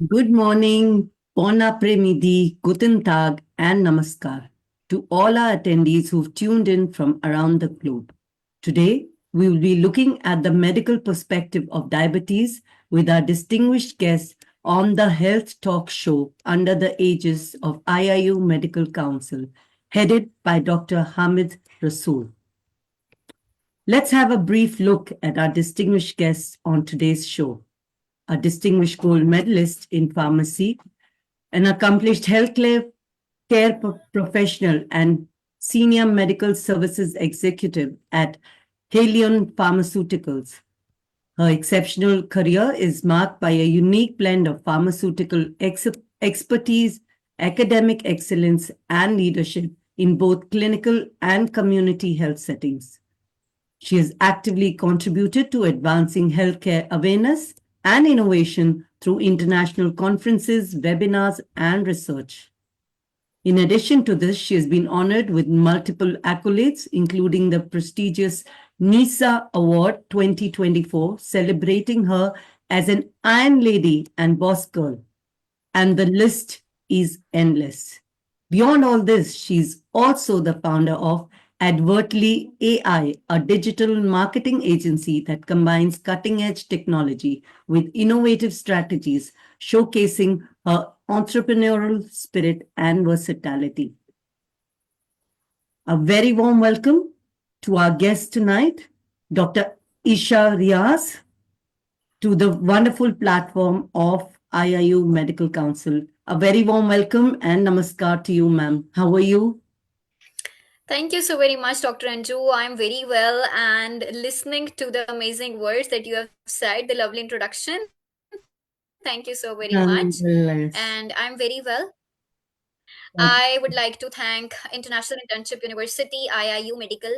Good morning, bon après-midi, guten tag, and namaskar to all our attendees who've tuned in from around the globe. Today, we will be looking at the medical perspective of diabetes with our distinguished guest on the Health Talk Show under the aegis of IIU Medical Council, headed by Dr. Hamid Rasool. Let's have a brief look at our distinguished guests on today's show. A distinguished gold medalist in pharmacy, an accomplished healthcare professional, and senior medical services executive at Haleon Pharmaceuticals. Her exceptional career is marked by a unique blend of pharmaceutical expertise, academic excellence, and leadership in both clinical and community health settings. She has actively contributed to advancing healthcare awareness and innovation through international conferences, webinars, and research. In addition to this, she has been honored with multiple accolades, including the prestigious NISA Award 2024, celebrating her as an Iron Lady and Boss Girl. And the list is endless. Beyond all this, she's also the founder of Advertly AI, a digital marketing agency that combines cutting edge technology with innovative strategies, showcasing her entrepreneurial spirit and versatility. A very warm welcome to our guest tonight, Dr. Isha Riaz, to the wonderful platform of IIU Medical Council. A very warm welcome and namaskar to you, ma'am. How are you? Thank you so very much, Dr. Anju. I'm very well, and listening to the amazing words that you have said, the lovely introduction. Thank you so very much. Nonetheless. And I'm very well. I would like to thank International Internship University, IIU Medical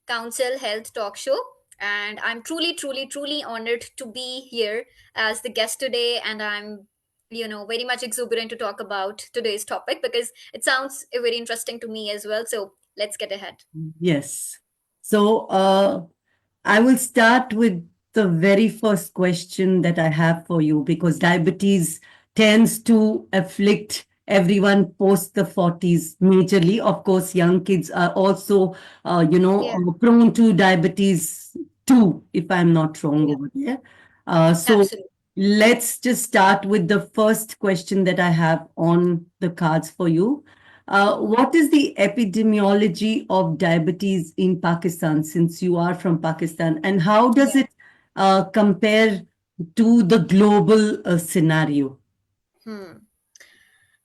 Council Health Talk Show. And I'm truly, truly, truly honored to be here as the guest today. And I'm very much exuberant to talk about today's topic because it sounds very interesting to me as well. So let's get ahead. Yes. So I will start with the very first question that I have for you because diabetes tends to afflict everyone post the 40s majorly. Of course, young kids are also, Yeah, prone to diabetes too, if I'm not wrong yeah, over there. So absolutely. let's just start with the first question that I have on the cards for you. What is the epidemiology of diabetes in Pakistan, since you are from Pakistan, and how does Yeah. it compare to the global scenario? Hmm.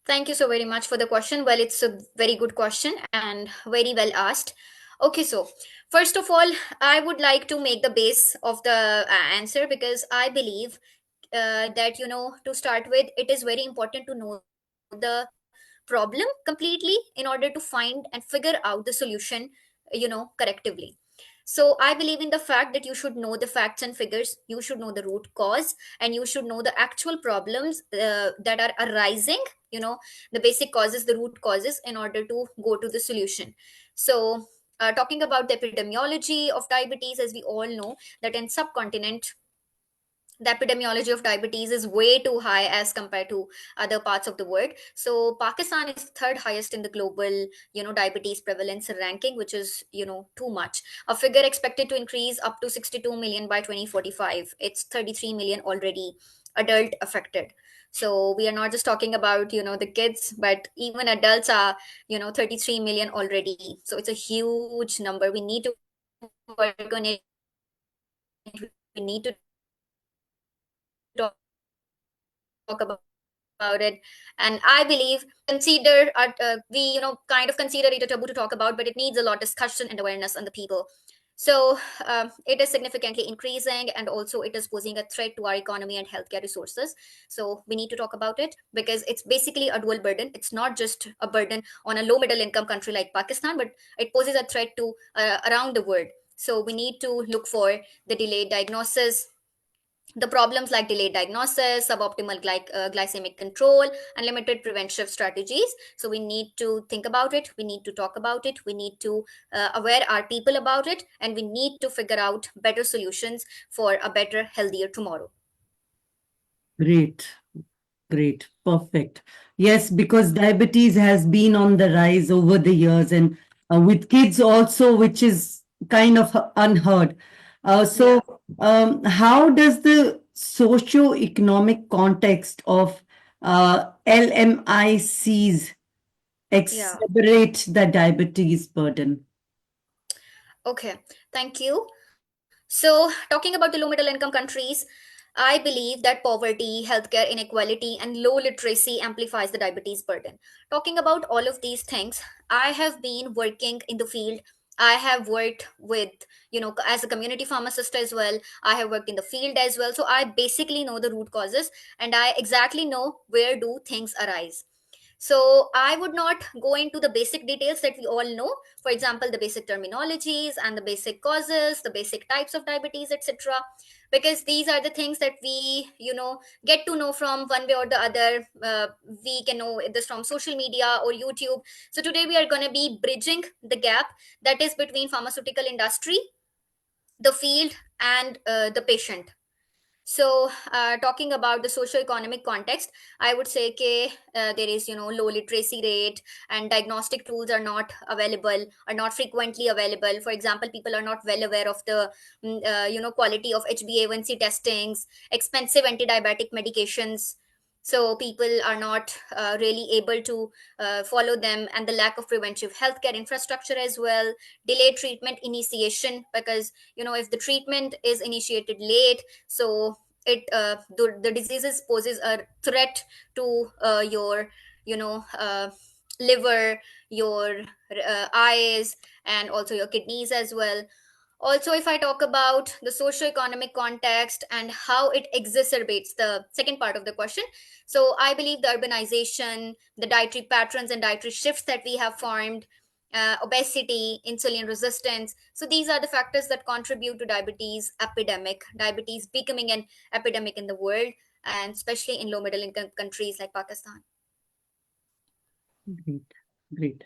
Thank you so very much for the question. Well, it's a very good question and very well asked. Okay, so first of all, I would like to make the base of the answer because I believe that, to start with, it is very important to know the problem completely in order to find and figure out the solution, correctively. So I believe in the fact that you should know the facts and figures, you should know the root cause, and you should know the actual problems that are arising, the basic causes, the root causes, in order to go to the solution. So talking about the epidemiology of diabetes, as we all know that in subcontinent the epidemiology of diabetes is way too high as compared to other parts of the world. So Pakistan is third highest in the global, diabetes prevalence ranking, which is, too much. A figure expected to increase up to 62 million by 2045. It's 33 million already adult affected. So we are not just talking about, the kids, but even adults are, 33 million already. So it's a huge number. We need to work on it. We need to talk about it. And I believe consider we kind of consider it a taboo to talk about, but it needs a lot of discussion and awareness on the people. So it is significantly increasing, and also it is posing a threat to our economy and healthcare resources. So we need to talk about it because it's basically a dual burden. It's not just a burden on a low middle income country like Pakistan, but it poses a threat to around the world. So we need to look for the delayed diagnosis, The problems like delayed diagnosis, suboptimal glycemic control, and limited preventive strategies. So we need to think about it. We need to talk about it. We need to aware our people about it, and we need to figure out better solutions for a better, healthier tomorrow. Great. Great. Perfect. Yes, because diabetes has been on the rise over the years and with kids also, which is kind of unheard. Yeah, How does the socio-economic context of LMICs yeah. accelerate the diabetes burden? Okay, thank you. So, talking about the low middle income countries, I believe that poverty, healthcare inequality, and low literacy amplifies the diabetes burden. Talking about all of these things, I have been working in the field. I have worked with, as a community pharmacist as well. I have worked in the field as well. So I basically know the root causes, and I exactly know where do things arise. So I would not go into the basic details that we all know. For example, the basic terminologies and the basic causes, the basic types of diabetes, etc. Because these are the things that we, get to know from one way or the other. We can know this from social media or YouTube. So today we are going to be bridging the gap that is between pharmaceutical industry, the field, and the patient. So, talking about the socio-economic context, I would say there is, low literacy rate, and diagnostic tools are not available, are not frequently available. For example, people are not well aware of the, quality of HbA1c testings, expensive anti-diabetic medications. So people are not really able to follow them, and the lack of preventive healthcare infrastructure as well, delayed treatment initiation, because if the treatment is initiated late, so the diseases poses a threat to your you know uh, liver, your eyes, and also your kidneys as well. Also, if I talk about the socio-economic context and how it exacerbates the second part of the question, so I believe the urbanization, the dietary patterns and dietary shifts that we have formed, obesity, insulin resistance. So these are the factors that contribute to diabetes becoming an epidemic in the world, and especially in low middle income countries like Pakistan. Great. Great.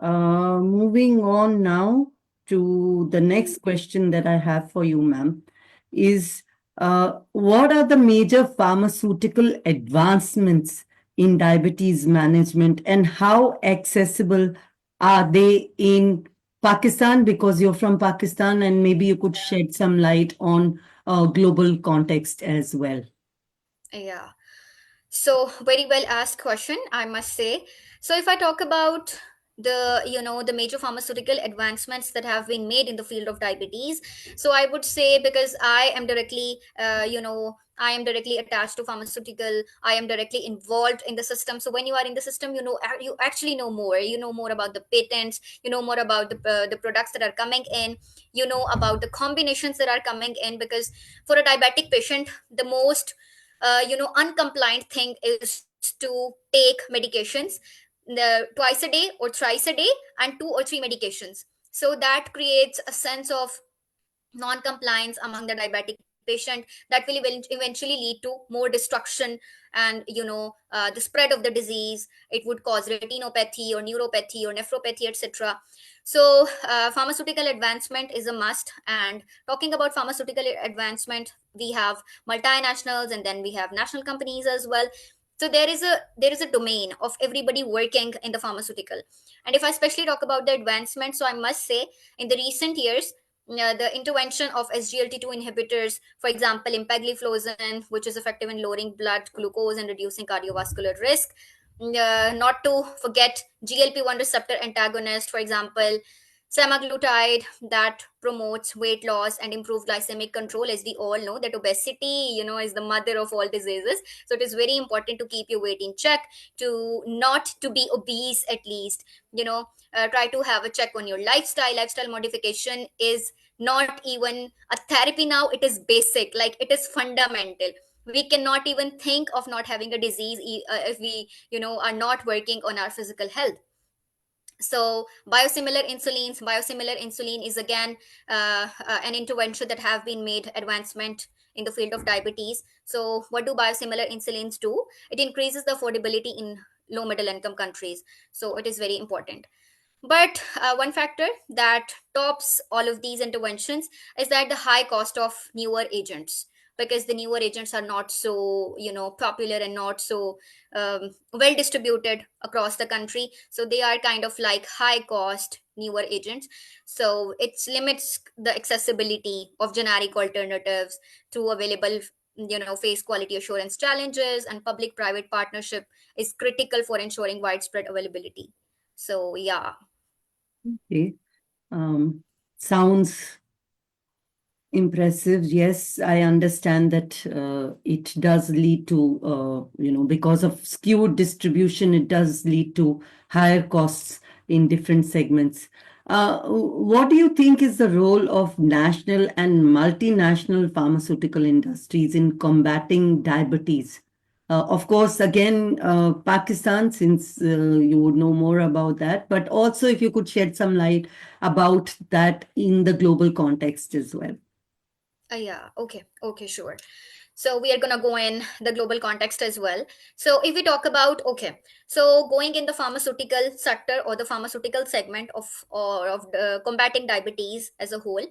Moving on now to the next question that I have for you, ma'am, is what are the major pharmaceutical advancements in diabetes management and how accessible are they in Pakistan? Because you're from Pakistan, and maybe you could shed some light on global context as well. Yeah. So very well asked question, I must say. So if I talk about the major pharmaceutical advancements that have been made in the field of diabetes, so I would say, because I am directly attached to pharmaceutical, I am directly involved in the system. So when you are in the system, you actually know more. You know more about the patents. You know more about the products that are coming in. You know about the combinations that are coming in, because for a diabetic patient, the most uncompliant thing is to take medications twice a day or thrice a day, and two or three medications. So that creates a sense of non-compliance among the diabetic patient that will eventually lead to more destruction, and the spread of the disease. It would cause retinopathy or neuropathy or nephropathy, etc. So pharmaceutical advancement is a must. And talking about pharmaceutical advancement, we have multinationals, and then we have national companies as well. So there is a domain of everybody working in the pharmaceutical. And if I especially talk about the advancement, so I must say, in the recent years, the intervention of SGLT2 inhibitors, for example, empagliflozin, which is effective in lowering blood glucose and reducing cardiovascular risk. Not to forget GLP-1 receptor antagonist, for example, semaglutide, that promotes weight loss and improved glycemic control. As we all know, that obesity, is the mother of all diseases. So it is very important to keep your weight in check, to not to be obese at least. Try to have a check on your lifestyle modification is not even a therapy now, it is basic, like it is fundamental. We cannot even think of not having a disease if we are not working on our physical health. So biosimilar insulin is again an intervention that have been made advancement in the field of diabetes. So what do biosimilar insulins do? It increases the affordability in low middle income countries, so it is very important. But one factor that tops all of these interventions is that the high cost of newer agents, because the newer agents are not so popular and not so well distributed across the country. So they are kind of like high cost newer agents. So it limits the accessibility of generic alternatives to available face quality assurance challenges, and public private partnership is critical for ensuring widespread availability. So yeah. Okay. Um, Sounds impressive. Yes, I understand that it does lead to, because of skewed distribution, it does lead to higher costs in different segments. What do you think is the role of national and multinational pharmaceutical industries in combating diabetes? Of course, again, Pakistan, since you would know more about that, but also if you could shed some light about that in the global context as well. Yeah, okay, sure. So we are gonna go in the global context as well. So if we talk about, okay, so going in the pharmaceutical sector or the pharmaceutical segment of the combating diabetes as a whole,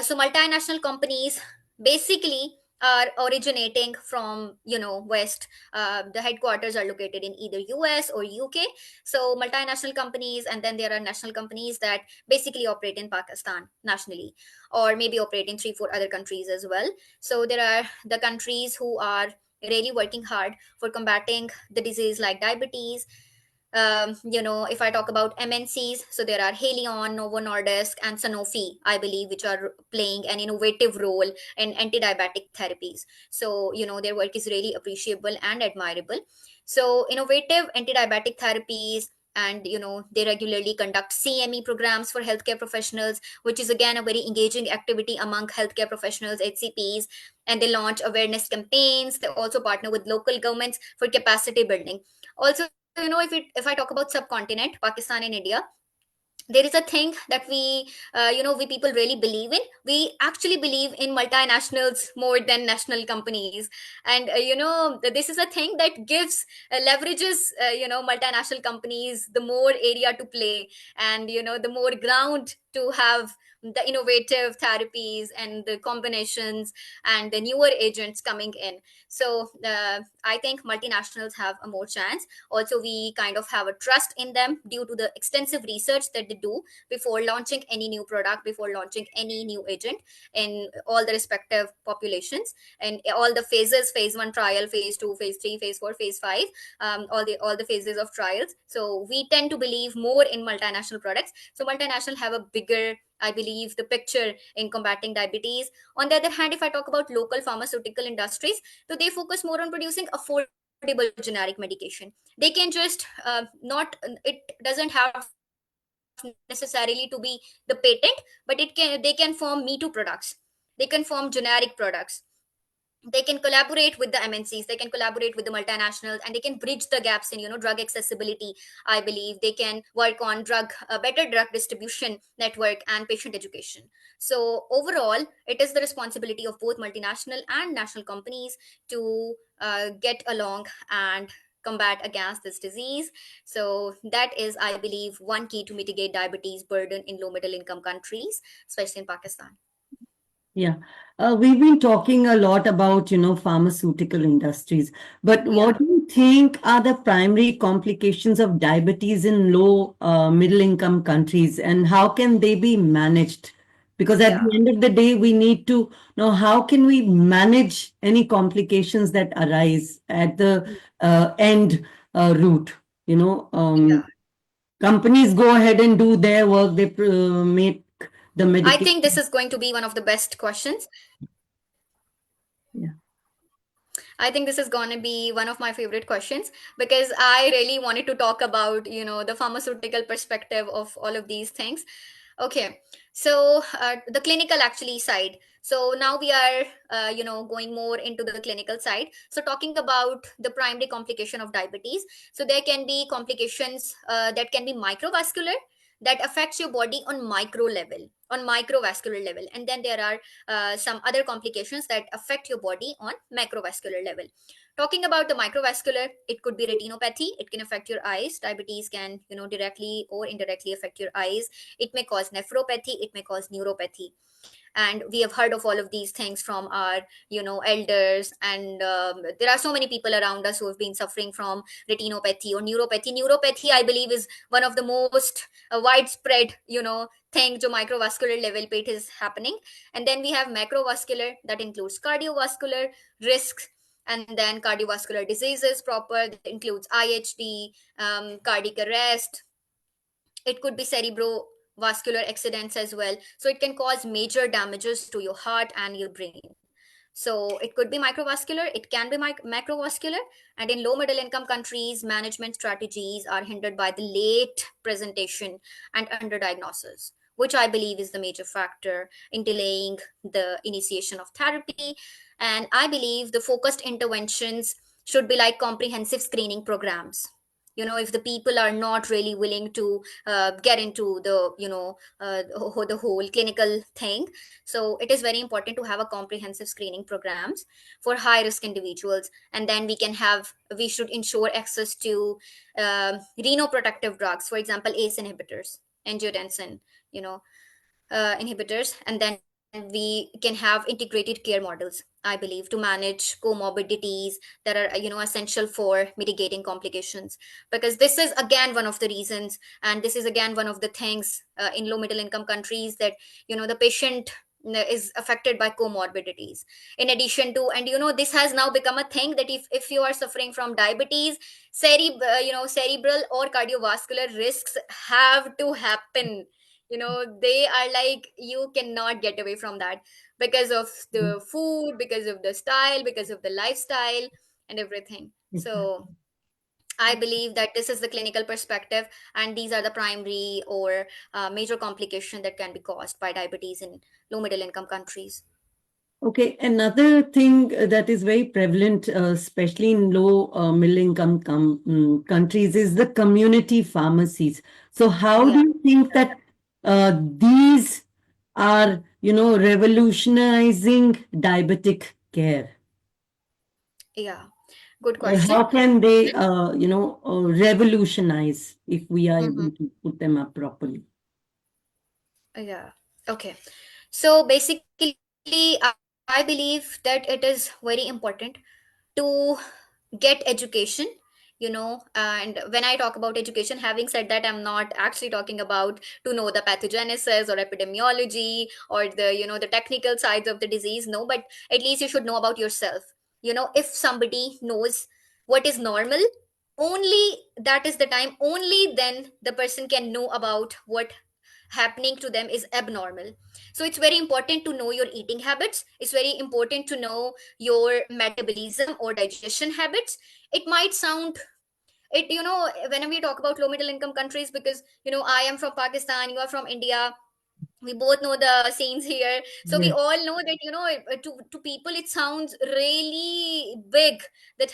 so multinational companies basically are originating from west. The headquarters are located in either US or UK. So multinational companies, and then there are national companies that basically operate in Pakistan nationally, or maybe operate in 3 4 other countries as well. So there are the countries who are really working hard for combating the disease like diabetes. If I talk about MNCs, so there are Haleon, Novo Nordisk, and Sanofi, I believe, which are playing an innovative role in anti-diabetic therapies. So, their work is really appreciable and admirable. So, innovative anti-diabetic therapies, and they regularly conduct CME programs for healthcare professionals, which is again a very engaging activity among healthcare professionals, HCPs. And they launch awareness campaigns. They also partner with local governments for capacity building. Also, if I talk about subcontinent Pakistan and India, there is a thing that we people really believe in. We actually believe in multinationals more than national companies. And this is a thing that gives leverages multinational companies the more area to play, and the more ground to have the innovative therapies and the combinations and the newer agents coming in. So I think multinationals have a more chance. Also, we kind of have a trust in them due to the extensive research that they do before launching any new product, before launching any new agent in all the respective populations, and all the phases: phase 1 trial, phase 2, phase 3, phase 4, phase 5, all the phases of trials. So we tend to believe more in multinational products. So multinational have a bigger, I believe, the picture in combating diabetes. On the other hand, if I talk about local pharmaceutical industries, so they focus more on producing affordable generic medication. They can just not it doesn't have necessarily to be the patent, but they can form me too products. They can form generic products. They can collaborate with the MNCs, they can collaborate with the multinationals, and they can bridge the gaps in drug accessibility. I believe they can work on better drug distribution network and patient education. So overall, it is the responsibility of both multinational and national companies to get along and combat against this disease. So that is, I believe, one key to mitigate diabetes burden in low middle income countries, especially in Pakistan. Yeah. We've been talking a lot about, pharmaceutical industries, but Yeah, what do you think are the primary complications of diabetes in low middle income countries, and how can they be managed? Because at yeah, the end of the day, we need to know how can we manage any complications that arise at the end route. You know, yeah. companies go ahead and do their work. They make the I think this medication. is going to be one of the best questions. Yeah. I think this is going to be one of my favorite questions, because I really wanted to talk about, the pharmaceutical perspective of all of these things. Okay, so the clinical actually side. So now we are, going more into the clinical side. So talking about the primary complication of diabetes. So there can be complications that can be microvascular, that affects your body on micro level, on microvascular level, and then there are some other complications that affect your body on macrovascular level. Talking about the microvascular, it could be retinopathy. It can affect your eyes. Diabetes can, directly or indirectly affect your eyes. It may cause nephropathy, it may cause neuropathy, and we have heard of all of these things from our, elders, and there are so many people around us who have been suffering from retinopathy or neuropathy. I believe is one of the most widespread, thing jo microvascular level pe it is happening. And then we have macrovascular, that includes cardiovascular risks, and then cardiovascular diseases proper, that includes IHD, cardiac arrest. It could be cerebrovascular accidents as well, so it can cause major damages to your heart and your brain. So it could be microvascular, it can be macrovascular. And in low middle income countries, management strategies are hindered by the late presentation and underdiagnosis, which I believe is the major factor in delaying the initiation of therapy. And I believe the focused interventions should be like comprehensive screening programs. If the people are not really willing to get into the, the whole clinical thing, so it is very important to have a comprehensive screening programs for high risk individuals. And then we should ensure access to renoprotective drugs, for example ACE inhibitors, angiotensin, you know inhibitors. And then we can have integrated care models, I believe, to manage comorbidities that are, essential for mitigating complications. Because this is again one of the reasons, and this is again one of the things in low middle income countries, that the patient is affected by comorbidities. In addition to, and this has now become a thing, that if you are suffering from diabetes, cerebral or cardiovascular risks have to happen. They are like, you cannot get away from that, because of the food, because of the style, because of the lifestyle, and everything. So Exactly. I believe that this is the clinical perspective, and these are the primary or major complication that can be caused by diabetes in low middle income countries. Okay, another thing that is very prevalent, especially in low middle income countries, is the community pharmacies. So, how do Yeah, you think that these are, revolutionizing diabetic care? yeah, good Or question. how can they, revolutionize if we are Hmm. able to put them up properly? Yeah, okay. So basically, I believe that it is very important to get education. And when I talk about education, having said that, I'm not actually talking about to know the pathogenesis or epidemiology or the, the technical sides of the disease. No, but at least you should know about yourself. If somebody knows what is normal, only that is the time, only then the person can know about what happening to them is abnormal. So it's very important to know your eating habits, it's very important to know your metabolism or digestion habits. It might sound, it whenever we talk about low middle income countries, because I am from Pakistan, you are from India, we both know the scenes here, so we Yes. all know that to people it sounds really big, that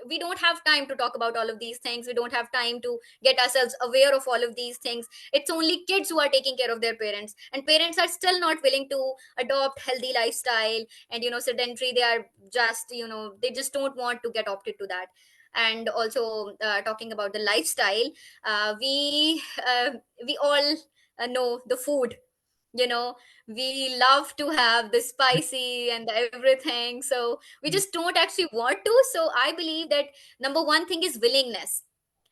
we don't have time to talk about all of these things, we don't have time to get ourselves aware of all of these things. It's only kids who are taking care of their parents, and parents are still not willing to adopt healthy lifestyle, and sedentary, they are just, they just don't want to get opted to that. And also talking about the lifestyle, we all know the food. you know we love to have the spicy and everything, so we just don't actually want to. So I believe that number one thing is willingness,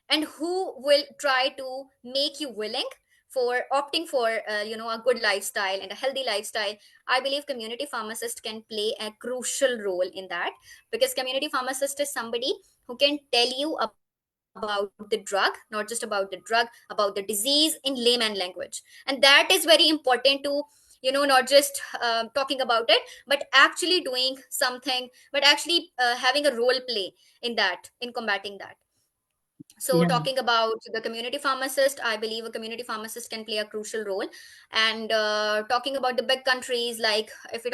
and who will try to make you willing for opting for a good lifestyle and a healthy lifestyle. I believe community pharmacist can play a crucial role in that, because community pharmacist is somebody who can tell you about the drug, not just about the drug, about the disease in layman language. And that is very important to, not just talking about it, but actually doing something, but actually having a role play in that, in combating that. So Yeah. talking about the community pharmacist, I believe a community pharmacist can play a crucial role. And talking about the big countries, like if I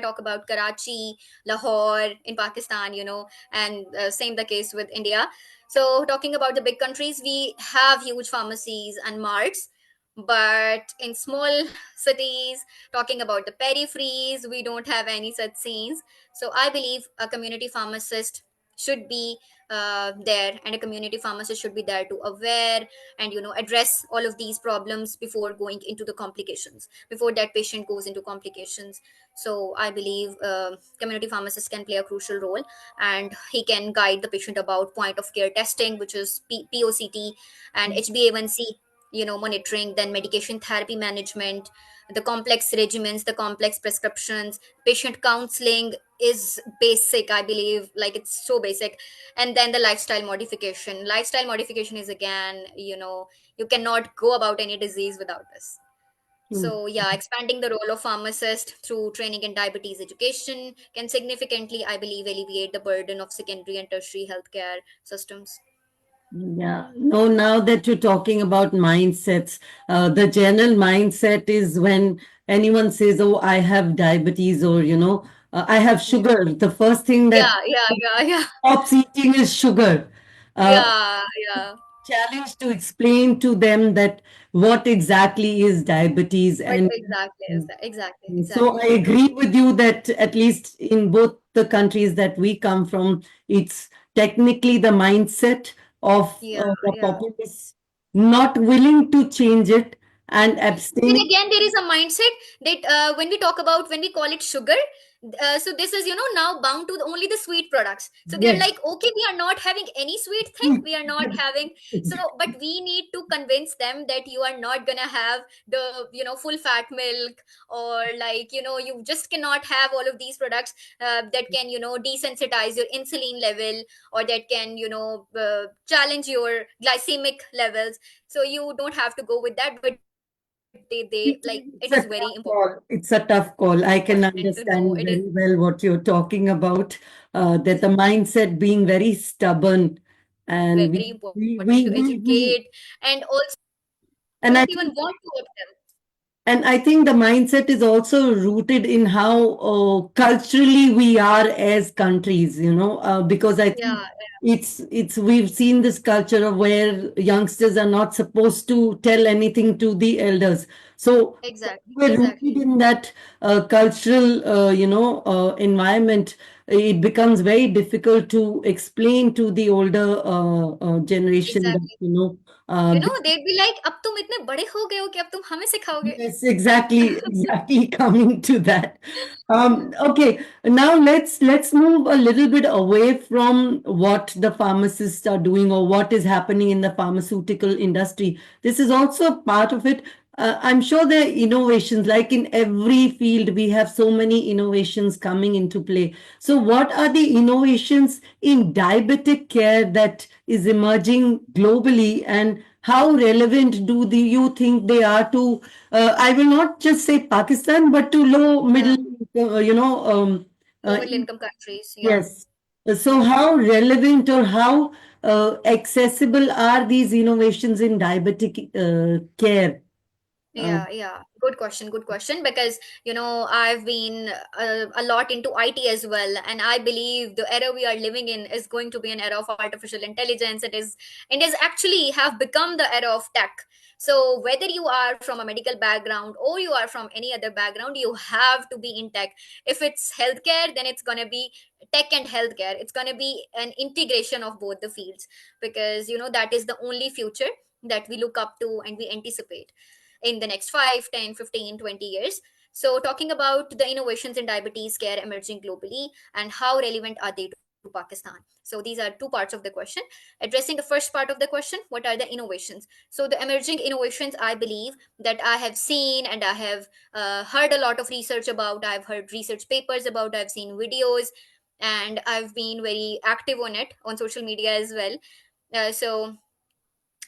talk about Karachi, Lahore in Pakistan, and same the case with India. So talking about the big countries, we have huge pharmacies and marts, but in small cities, talking about the peripheries, we don't have any such scenes. So I believe a community pharmacist should be there, and a community pharmacist should be there to aware and address all of these problems before going into the complications, before that patient goes into complications. So I believe community pharmacist can play a crucial role, and he can guide the patient about point of care testing, which is POCT, and HbA1c monitoring, then medication therapy management, the complex regimens, the complex prescriptions, patient counseling is basic, I believe, like it's so basic. And then the lifestyle modification is again, you cannot go about any disease without this. Mm. So yeah, expanding the role of pharmacist through training in diabetes education can significantly, I believe, alleviate the burden of secondary and tertiary healthcare systems. Yeah. No, now that you're talking about mindsets, the general mindset is when anyone says, "Oh, I have diabetes," or, I have Yeah, sugar. The first thing that yeah, yeah, yeah, yeah, stops eating is sugar. Uh, yeah, yeah. challenge to explain to them that what exactly is diabetes. But And exactly, exactly, so I exactly. agree with you that at least in both the countries that we come from, it's technically the mindset of Yeah, the yeah. populace not willing to change it and Then abstaining. again, there is a mindset that when we call it sugar, so this is now bound to only the sweet products. So they're Yes. like, okay, we are not having any sweet thing, we are not having. So but we need to convince them that you are not gonna have the full fat milk, or like you just cannot have all of these products that can desensitize your insulin level, or that can challenge your glycemic levels. So you don't have to go with that, but they like it is very It's a important tough call. It's a tough call. I and can to know it is understand very well what you're talking about. That the mindset being very stubborn, and very important to educate, and also and don't I even think want to help them. And I think the mindset is also rooted in how culturally we are as countries, because I think Yeah, it's we've seen this culture of where youngsters are not supposed to tell anything to the elders. So exactly, we're rooted exactly, in that cultural, environment. It becomes very difficult to explain to the older generation that, exactly. this. They'd be like, अब तुम इतने बड़े हो गए हो कि अब तुम हमें सिखाओगे. Yes, exactly, exactly coming to that. Okay, now let's move a little bit away from what the pharmacists are doing or what is happening in the pharmaceutical industry. This is also part of it. I'm sure there are innovations, like in every field, we have so many innovations coming into play. So, what are the innovations in diabetic care that is emerging globally, and how relevant you think they are to, I will not just say Pakistan, but to low, Yeah, middle, low uh, middle income countries. Yeah. yes. So, how relevant or how accessible are these innovations in diabetic care? Uh, Yeah, yeah. Good question. Good question. Because, I've been a lot into IT as well. And I believe the era we are living in is going to be an era of artificial intelligence. It is actually have become the era of tech. So whether you are from a medical background or you are from any other background, you have to be in tech. If it's healthcare, then it's going to be tech and healthcare. It's going to be an integration of both the fields, because, that is the only future that we look up to and we anticipate in the next 5, 10, 15, 20 years. So talking about the innovations in diabetes care emerging globally and how relevant are they to Pakistan. So these are two parts of the question. Addressing the first part of the question, what are the innovations? So the emerging innovations, I believe, that I have seen and I have heard a lot of research about, I've heard research papers about, I've seen videos, and I've been very active on it on social media as well. So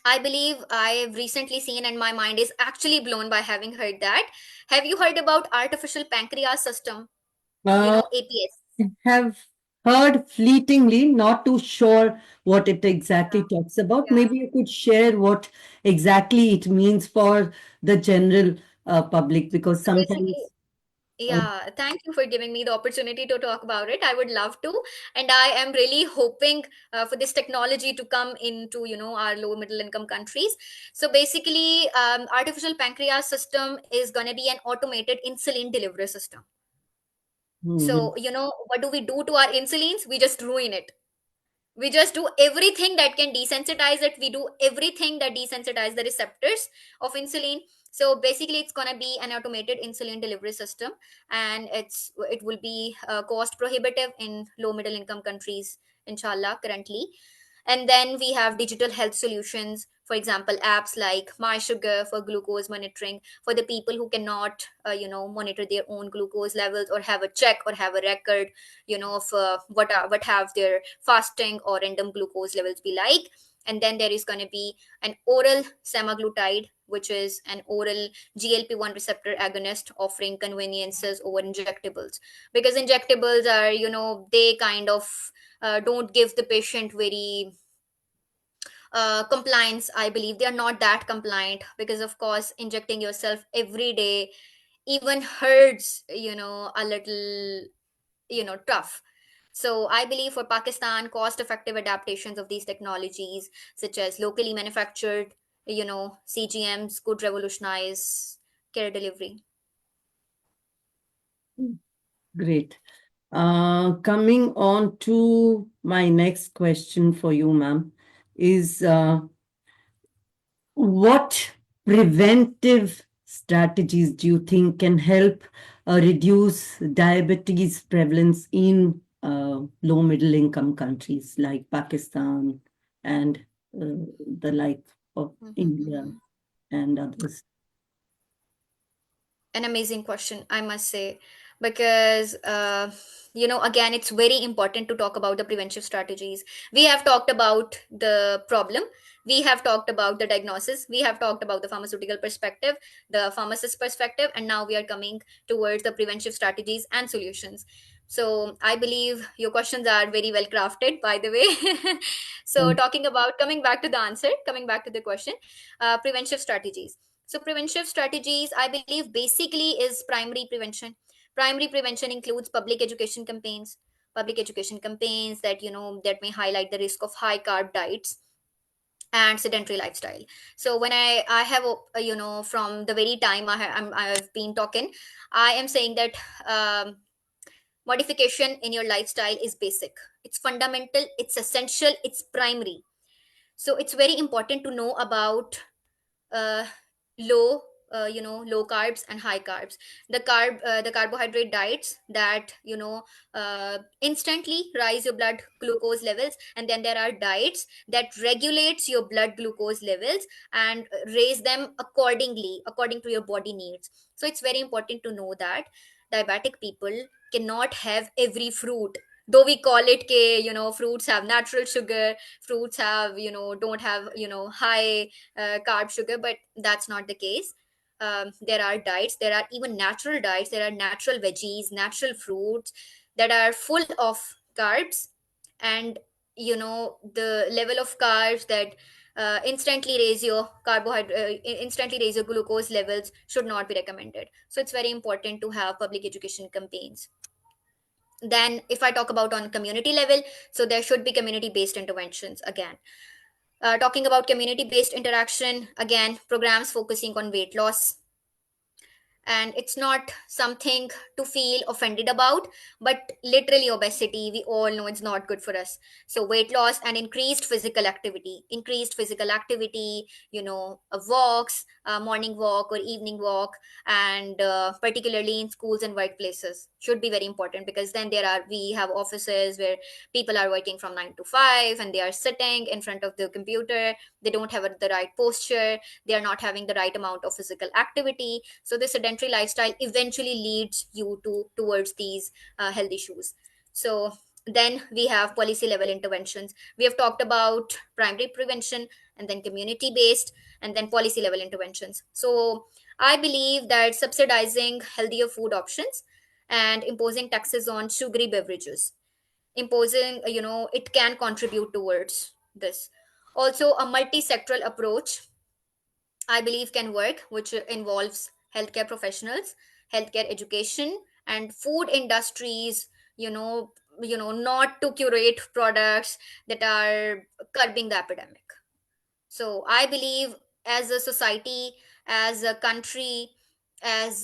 I believe I've recently seen, and my mind is actually blown by having heard that. Have you heard about artificial pancreas system? uh, APS. have heard fleetingly, not too sure what it exactly Yeah. talks about. Yeah. Maybe you could share what exactly it means for the general public, because So basically, sometimes. uh, yeah, thank you for giving me the opportunity to talk about it. I would love to, and I am really hoping for this technology to come into our low middle income countries. So basically, artificial pancreas system is going to be an automated insulin delivery system. mhm. So what do we do to our insulins? We just ruin it. We just do everything that can desensitize it. We do everything that desensitize the receptors of insulin. So basically it's going to be an automated insulin delivery system, and it will be cost prohibitive in low middle income countries, inshallah, currently. And then we have digital health solutions, for example apps like my sugar for glucose monitoring for the people who cannot monitor their own glucose levels, or have a check, or have a record of what have their fasting or random glucose levels be like. And then there is going to be an oral semaglutide, which is an oral GLP-1 receptor agonist, offering conveniences over injectables, because injectables are they kind of don't give the patient very compliance. I believe they are not that compliant, because of course injecting yourself every day even hurts a little tough. So I believe for Pakistan, cost effective adaptations of these technologies, such as locally manufactured CGMs, could revolutionize care delivery. Great. Coming on to my next question for you, ma'am, is what preventive strategies do you think can help reduce diabetes prevalence in low middle income countries like Pakistan and the like of Mhm, India mhm. and others? An amazing question, I must say, because again, it's very important to talk about the preventive strategies. We have talked about the problem, we have talked about the diagnosis, we have talked about the pharmaceutical perspective, the pharmacist perspective, and now we are coming towards the preventive strategies and solutions. So I believe your questions are very well crafted, by the way. So Mm. talking about, coming back to the answer, coming back to the question, preventive strategies. So preventive strategies, I believe, basically is primary prevention. Primary prevention includes public education campaigns that that may highlight the risk of high carb diets and sedentary lifestyle. So when I have from the very time I've been talking, I am saying that modification in your lifestyle is basic, it's fundamental, it's essential, it's primary. So it's very important to know about uh, low low carbs and high carbs, the carbohydrate diets that instantly rise your blood glucose levels, and then there are diets that regulates your blood glucose levels and raise them accordingly according to your body needs. So it's very important to know that diabetic people cannot have every fruit, though we call it ke fruits have natural sugar, fruits have don't have high carb sugar, but that's not the case. There are diets, there are even natural diets, there are natural veggies, natural fruits that are full of carbs, and the level of carbs that instantly raise your instantly raise your glucose levels should not be recommended. So it's very important to have public education campaigns. Then if I talk about on community level, so there should be community based interventions again. Talking about community based interaction, again, programs focusing on weight loss, and it's not something to feel offended about, but literally obesity, we all know it's not good for us. So weight loss and increased physical activity, walks, morning walk or evening walk, and particularly in schools and workplaces should be very important, because then we have offices where people are working from 9 to 5 and they are sitting in front of the computer, they don't have the right posture, they are not having the right amount of physical activity. So the sedentary lifestyle eventually leads you towards these health issues. So then we have policy level interventions. We have talked about primary prevention, and then community based, and then policy level interventions. So I believe that subsidizing healthier food options and imposing taxes on sugary beverages, imposing, it can contribute towards this. Also, a multi-sectoral approach, I believe, can work, which involves healthcare professionals, healthcare education, and food industries. Not to curate products that are curbing the epidemic. So I believe, as a society, as a country, I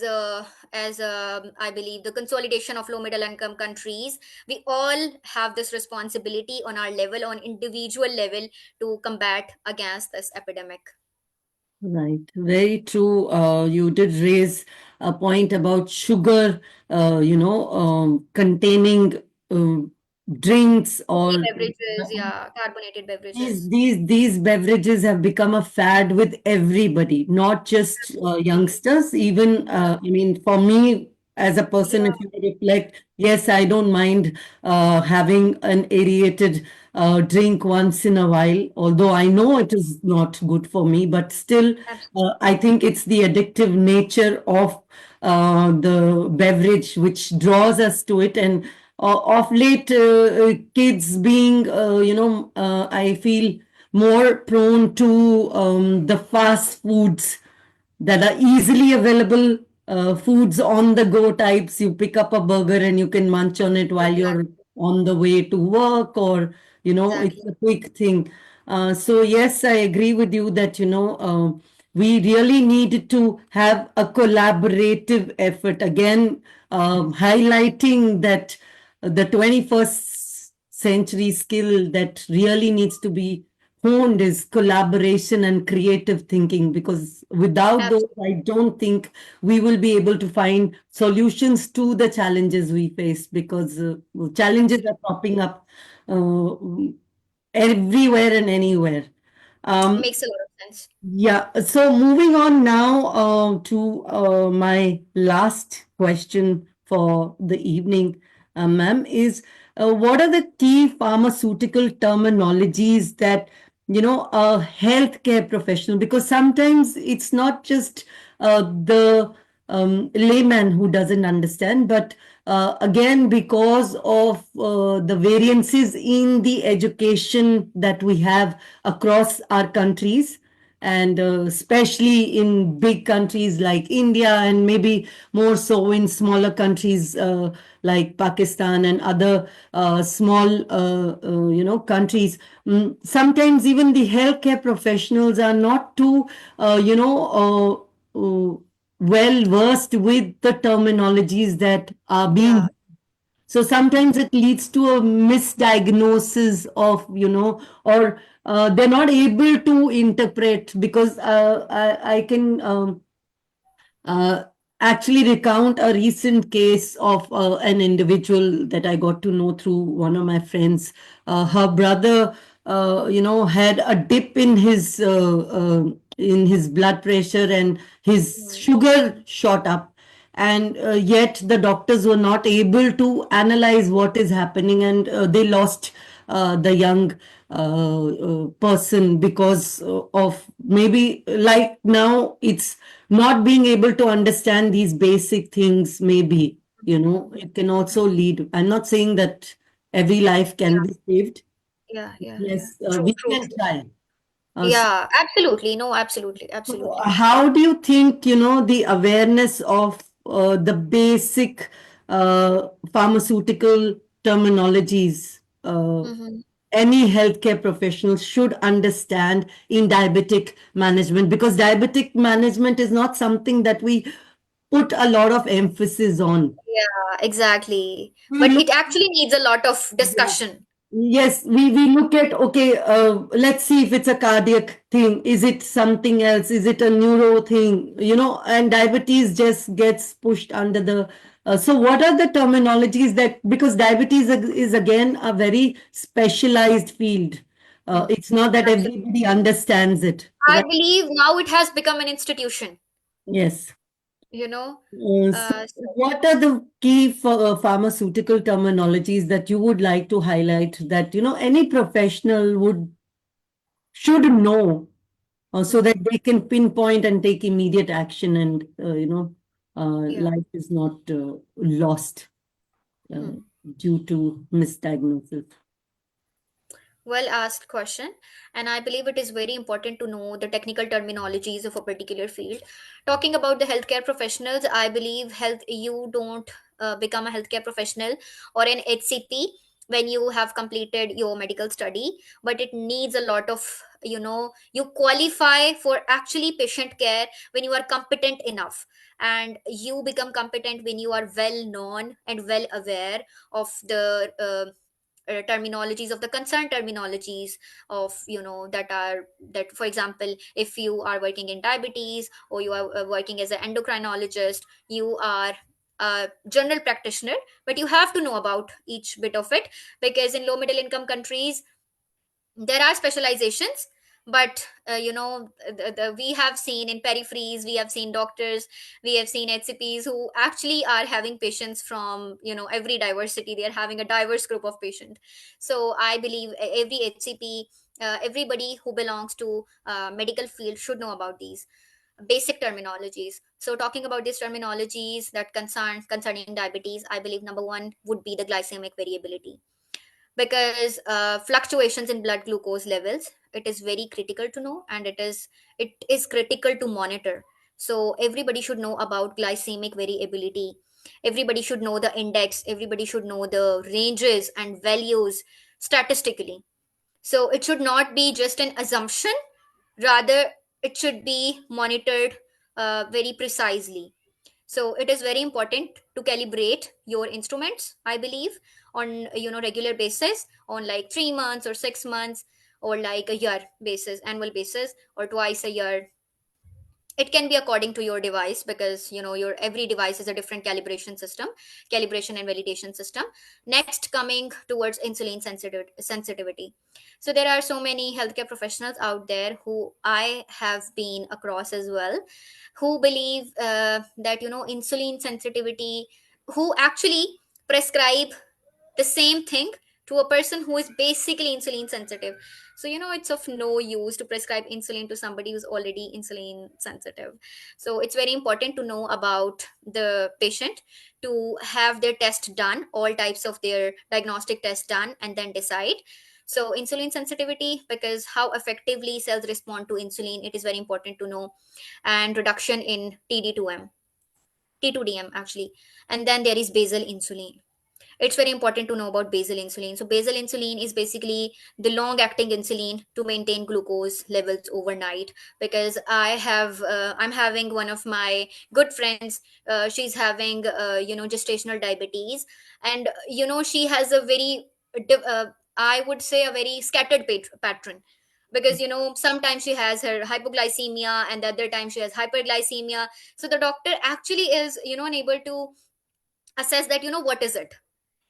believe the consolidation of low middle income countries, we all have this responsibility on our level, on individual level, to combat against this epidemic. Right, very true. You did raise a point about sugar, containing drinks or Beverages, yeah, carbonated these beverages. these these beverages have become a fad with everybody, not just Absolutely. youngsters. Even I mean, for me as a person, Yeah, if you reflect, yes, I don't mind having an aerated drink once in a while. Although I know it is not good for me, but still, absolutely. I think it's the addictive nature of the beverage which draws us to it. And of late, kids being, I feel more prone to the fast foods that are easily available, foods on the go types. You pick up a burger and you can munch on it while you're Exactly. on the way to work, or, it's Exactly. a quick thing. So, yes, I agree with you that, we really need to have a collaborative effort. Again, highlighting that the 21st century skill that really needs to be honed is collaboration and creative thinking, because without those, I Absolutely. don't think we will be able to find solutions to the challenges we face, because challenges are Absolutely. popping up uh, everywhere and anywhere. Um, Makes a lot of sense. yeah, so moving on now to my last question for the evening, ma'am, is what are the key pharmaceutical terminologies that, a healthcare professional, because sometimes it's not just the layman who doesn't understand, but again, because of the variances in the education that we have across our countries, and especially in big countries like India, and maybe more so in smaller countries like Pakistan and other small, countries. Sometimes even the healthcare professionals are not too, well versed with the terminologies that are Yeah. being, so sometimes it leads to a misdiagnosis of, or they're not able to interpret, because I can uh, actually recount a recent case of an individual that I got to know through one of my friends. Her brother, had a dip in his blood pressure, and his Mm. sugar shot up, and yet the doctors were not able to analyze what is happening, and they lost the young person because of, maybe like now, it's not being able to understand these basic things. Maybe, it can also lead, I'm not saying that every life can Yeah. be saved. Yeah. Yeah. Yeah. Yes, True. we True. can True. try. So Yeah. Absolutely. No. Absolutely. Absolutely. how do you think, the awareness of the basic pharmaceutical terminologies Mm-hmm. any healthcare professional should understand in diabetic management? Because diabetic management is not something that we put a lot of emphasis on. Yeah. Exactly. We But look, it actually needs a lot of yeah. discussion. Yes, we look at, okay, let's see if it's a cardiac thing. Is it something else? Is it a neuro thing? And diabetes just gets pushed under the. So, what are the terminologies that, because diabetes is again a very specialized field. Mm. It's not that Absolutely. everybody understands it, I right? believe now it has become an institution. Yes. You know. So, So what are the key pharmaceutical terminologies that you would like to highlight that, any professional would should know, so that Mhm. they can pinpoint and take immediate action, and Yeah. life is not lost. Hmm. due to misdiagnosis? Well asked question, and I believe it is very important to know the technical terminologies of a particular field. Talking about the healthcare professionals, I believe health you don't become a healthcare professional or an HCP when you have completed your medical study, but it needs a lot of, you qualify for actually patient care when you are competent enough, and you become competent when you are well known and well aware of the terminologies of the concerned terminologies of, that, for example, if you are working in diabetes or you are working as an endocrinologist, you are a general practitioner, but you have to know about each bit of it, because in low middle income countries there are specializations, but we have seen in peripheries, we have seen doctors, we have seen HCPs who actually are having patients from, every diversity. They are having a diverse group of patients. So I believe every HCP, everybody who belongs to medical field should know about these basic terminologies. So talking about these terminologies that concerning diabetes, I believe number one would be the glycemic variability, because fluctuations in blood glucose levels, it is very critical to know, and it is critical to monitor. So everybody should know about glycemic variability, everybody should know the index, everybody should know the ranges and values statistically. So it should not be just an assumption, rather it should be monitored very precisely. So it is very important to calibrate your instruments, I believe, on regular basis, on like 3 months or 6 months, or like a year basis, annual basis, or twice a year. It can be according to your device, because your every device is a different calibration and validation system. Next, coming towards insulin sensitivity. So there are so many healthcare professionals out there who I have been across as well, who believe that insulin sensitivity, who actually prescribe the same thing to a person who is basically insulin sensitive. So it's of no use to prescribe insulin to somebody who's already insulin sensitive. So it's very important to know about the patient, to have their test done, all types of their diagnostic tests done, and then decide. So insulin sensitivity, because how effectively cells respond to insulin, it is very important to know. And reduction in TD2M, T2DM actually. And then there is basal insulin. It's very important to know about basal insulin. So basal insulin is basically the long acting insulin to maintain glucose levels overnight. Because I'm having one of my good friends, she's having gestational diabetes, and she has a very I would say a very scattered pattern, because sometimes she has her hypoglycemia and the other time she has hyperglycemia. So the doctor actually is unable to assess that what is it.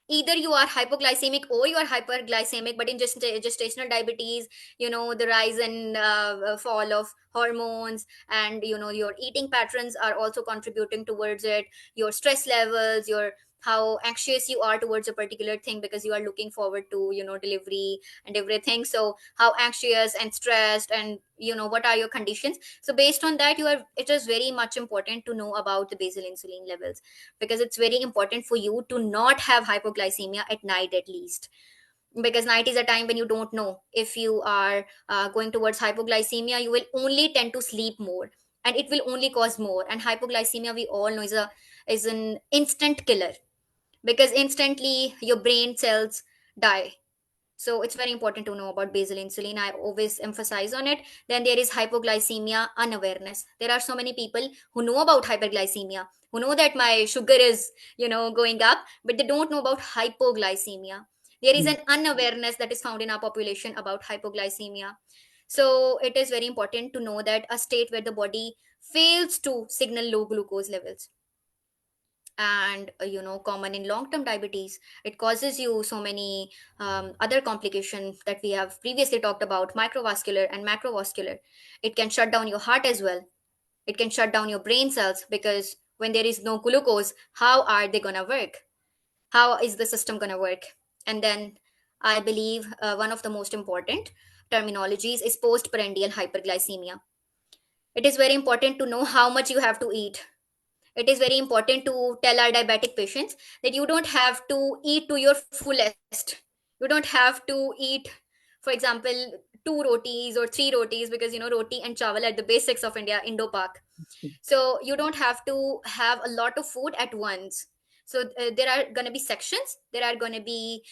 Either you are hypoglycemic or you are hyperglycemic, but in just gestational diabetes, the rise and fall of hormones, and your eating patterns are also contributing towards it, your stress levels, your how anxious you are towards a particular thing, because you are looking forward to delivery and everything. So how anxious and stressed, and what are your conditions. So based on that, it is very much important to know about the basal insulin levels, because it's very important for you to not have hypoglycemia at night at least, because night is a time when you don't know if you are going towards hypoglycemia. You will only tend to sleep more, and it will only cause more. And hypoglycemia, we all know, is an instant killer, because instantly your brain cells die. So it's very important to know about basal insulin. I always emphasize on it. Then there is hypoglycemia unawareness. There are so many people who know about hyperglycemia, who know that my sugar is, going up, but they don't know about hypoglycemia. There is an unawareness that is found in our population about hypoglycemia. So it is very important to know that a state where the body fails to signal low glucose levels, and common in long term diabetes. It causes you so many other complications that we have previously talked about, microvascular and macrovascular. It can shut down your heart as well, it can shut down your brain cells, because when there is no glucose, how are they going to work? How is the system going to work? And then I believe one of the most important terminologies is postprandial hyperglycemia. It is very important to know how much you have to eat, It is very important to tell our diabetic patients that you don't have to eat to your fullest. You don't have to eat, for example, two rotis or three rotis, because roti and chawal are the basics of India, Indo Pak. So you don't have to have a lot of food at once. So there are going to be sections, there are going to be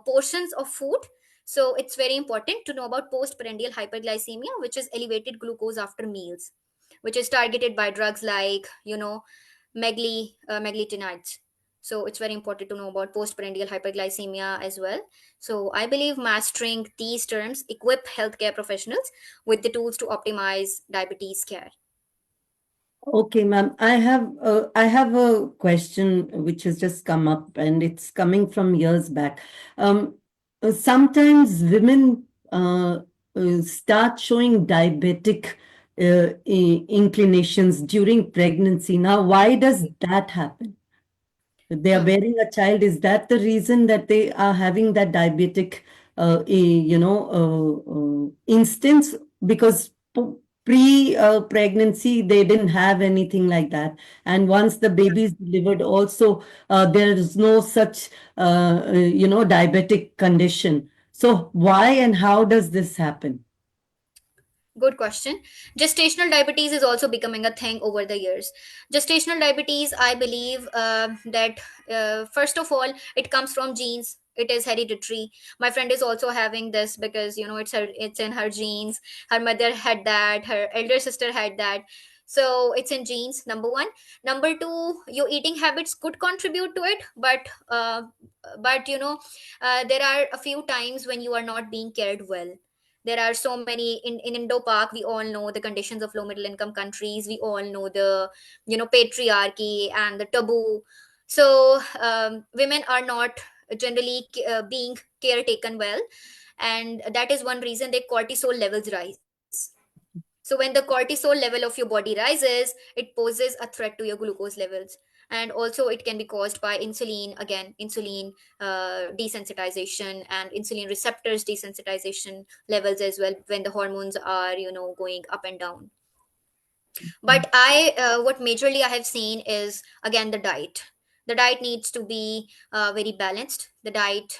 portions of food. So it's very important to know about postprandial hyperglycemia, which is elevated glucose after meals, which is targeted by drugs like meglitinides. So it's very important to know about postprandial hyperglycemia as well. So I believe mastering these terms equip healthcare professionals with the tools to optimize diabetes care. Okay, ma'am. I have a question which has just come up, and it's coming from years back. Sometimes women start showing diabetic inclinations during pregnancy. Now, why does that happen? They are Hmm. bearing a child. Is that the reason that they are having that diabetic, instance? Because pre-pregnancy, they didn't have anything like that. And once the baby is delivered, also, there is no such, diabetic condition. So why and how does this happen? Good question. Gestational diabetes is also becoming a thing over the years. Gestational diabetes, I believe that first of all, it comes from genes. It is hereditary. My friend is also having this because it's in her genes. Her mother had that. Her elder sister had that. So it's in genes. Number one. Number two, your eating habits could contribute to it, but there are a few times when you are not being cared well. There are so many in Indo Pak. We all know the conditions of low middle income countries. We all know the patriarchy and the taboo. So women are not generally being caretaken well, and that is one reason their cortisol levels rise. So when the cortisol level of your body rises, it poses a threat to your glucose levels. And also it can be caused by insulin desensitization and insulin receptors desensitization levels as well, when the hormones are going up and down. But I what majorly I have seen is again the diet. The diet needs to be very balanced. The diet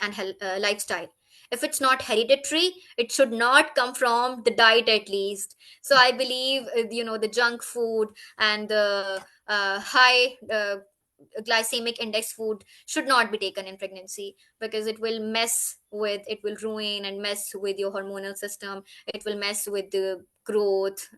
and lifestyle. If it's not hereditary, it should not come from the diet at least. So I believe the junk food and the high glycemic index food should not be taken in pregnancy, because it will ruin and mess with your hormonal system. It will mess with the growth,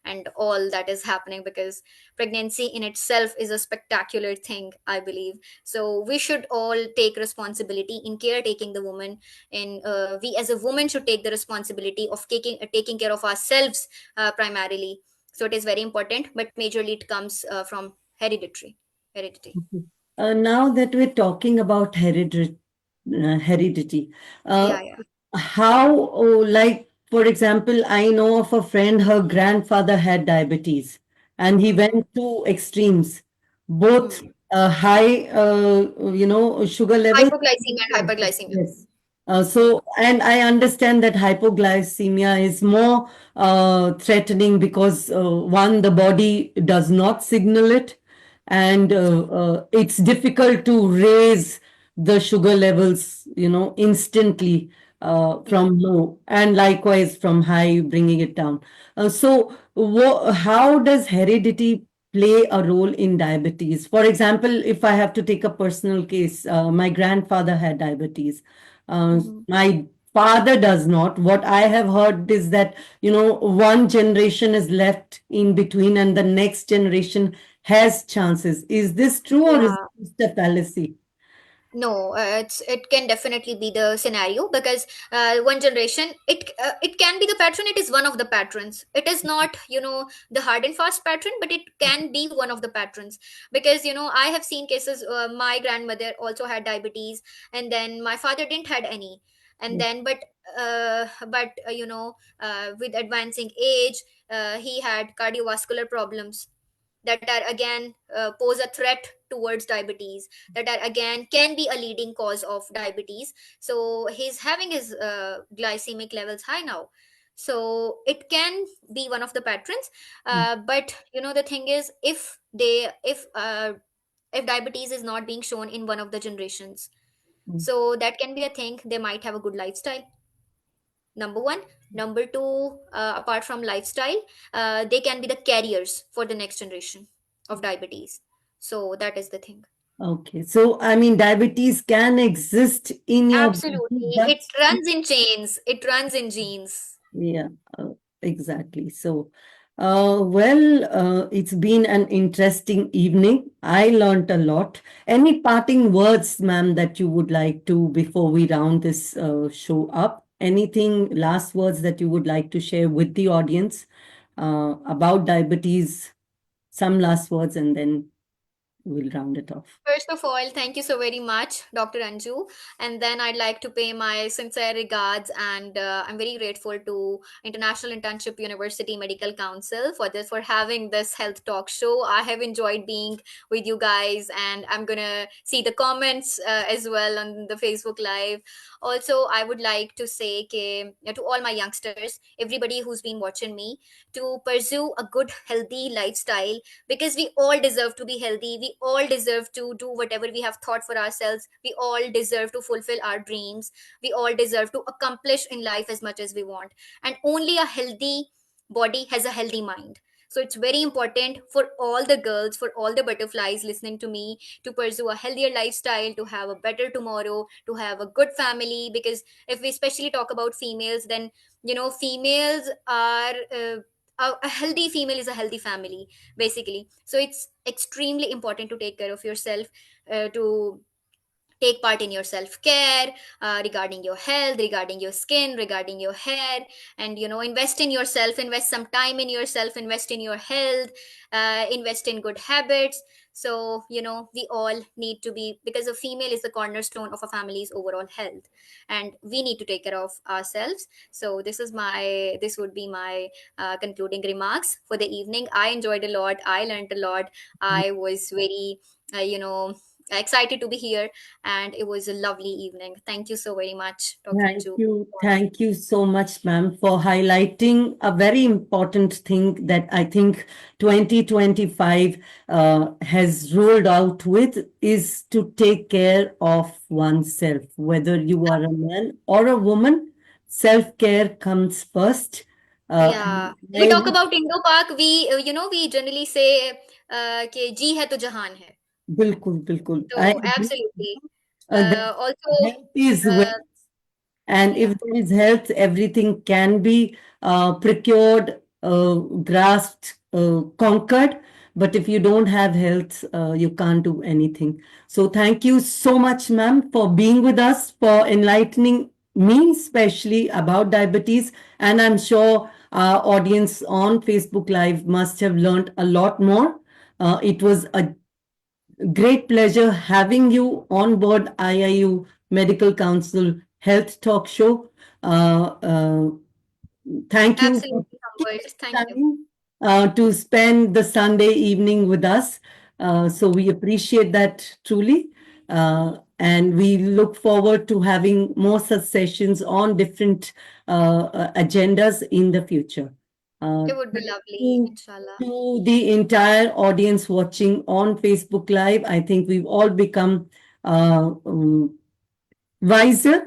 and all that is happening, because pregnancy in itself is a spectacular thing, I believe. So we should all take responsibility in caretaking the woman. And we as a woman should take the responsibility of taking care of ourselves primarily. So it is very important, but majorly it comes from heredity. Okay. Now that we're talking about heredity, uh, Yeah, yeah. how, oh, like, for example, I know of a friend, her grandfather had diabetes and he Hmm. went to extremes, both Hmm. high, sugar level. Hypoglycemia and hyperglycemia. Yes. Yeah. And I understand that hypoglycemia is more threatening because one, the body does not signal it, and it's difficult to raise the sugar levels, instantly Yeah. from low, and likewise from high, bringing it down. How does heredity play a role in diabetes? For example, if I have to take a personal case, my grandfather had diabetes. Mhm. My father does not. What I have heard is that, one generation is left in between and the next generation has chances. Is this true or is Yeah. it a fallacy? No, it can definitely be the scenario, because one generation, it can be the pattern. It is one of the patterns. It is not the hard and fast pattern, but it can be one of the patterns. Because I have seen cases. My grandmother also had diabetes, and then my father didn't had any. And Yes. then with advancing age, he had cardiovascular problems that are again pose a threat towards diabetes, that are again can be a leading cause of diabetes. So he's having his glycemic levels high now. So it can be one of the patterns. But the thing is, if diabetes is not being shown in one of the generations, Mm. so that can be a thing. They might have a good lifestyle, number one. Number two, apart from lifestyle, they can be the carriers for the next generation of diabetes. So that is the thing. Okay, so I mean, diabetes can exist in your body, Absolutely, but it runs in chains, it runs in genes. yeah, exactly. So, it's been an interesting evening. I learned a lot. Any parting words, ma'am, that you would like to, before we round this show up? Anything, last words that you would like to share with the audience about diabetes? Some last words, and then we'll round it off. First of all, thank you so very much, Dr. Anju. And then I'd like to pay my sincere regards, and I'm very grateful to International Internship University Medical Council for having this health talk show. I have enjoyed being with you guys, and I'm gonna see the comments as well on the Facebook Live. Also, I would like to say to all my youngsters, everybody who's been watching me, to pursue a good, healthy lifestyle, because we all deserve to be healthy. We all deserve to do whatever we have thought for ourselves. We all deserve to fulfill our dreams. We all deserve to accomplish in life as much as we want. And only a healthy body has a healthy mind. So it's very important for all the girls, for all the butterflies listening to me, to pursue a healthier lifestyle, to have a better tomorrow, to have a good family. Because if we especially talk about females, then females are a healthy female is a healthy family, basically. So it's extremely important to take care of yourself, to take part in your self care, regarding your health, regarding your skin, regarding your hair. And invest in yourself, invest some time in yourself, invest in your health, invest in good habits. So we all need to be, because a female is the cornerstone of a family's overall health, and we need to take care of ourselves. So this would be my concluding remarks for the evening. I enjoyed a lot, I learned a lot. I was very excited to be here, and it was a lovely evening. Thank you so very much, Dr. Thank Anju. you. Thank you so much, ma'am, for highlighting a very important thing that I think 2025 has rolled out with, is to take care of oneself. Whether you are a man or a woman, self-care comes first. Yeah, we I talk about Indo Park. We generally say कि जी है तो जहान है. बिल्कुल, बिल्कुल. I So agree. absolutely. That Also, health is uh, wealth. And if yeah, there is health, everything can be procured, grasped, conquered. But if you don't have health, you can't do anything. So thank you so much, ma'am, for being with us, for enlightening me, especially about diabetes. And I'm sure our audience on Facebook Live must have learned a lot more. It was a great pleasure having you on board IIU Medical Council Health Talk Show. Uh, uh, Thank you for absolutely taking humbled. Thank you. time to spend the Sunday evening with us. So we appreciate that truly. And we look forward to having more such sessions on different agendas in the future. It would be Thank lovely, you inshallah. to the entire audience watching on Facebook Live. I think we've all become wiser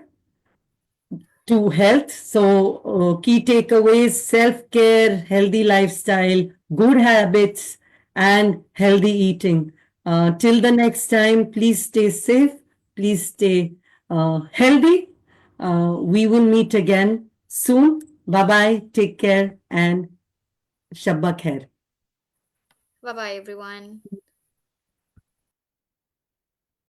to health. So, key takeaways: self care, healthy lifestyle, good habits, and healthy eating. Till the next time, please stay safe, please stay healthy. We will meet again soon. Bye bye, take care, and Shabba Khair. Bye bye, everyone.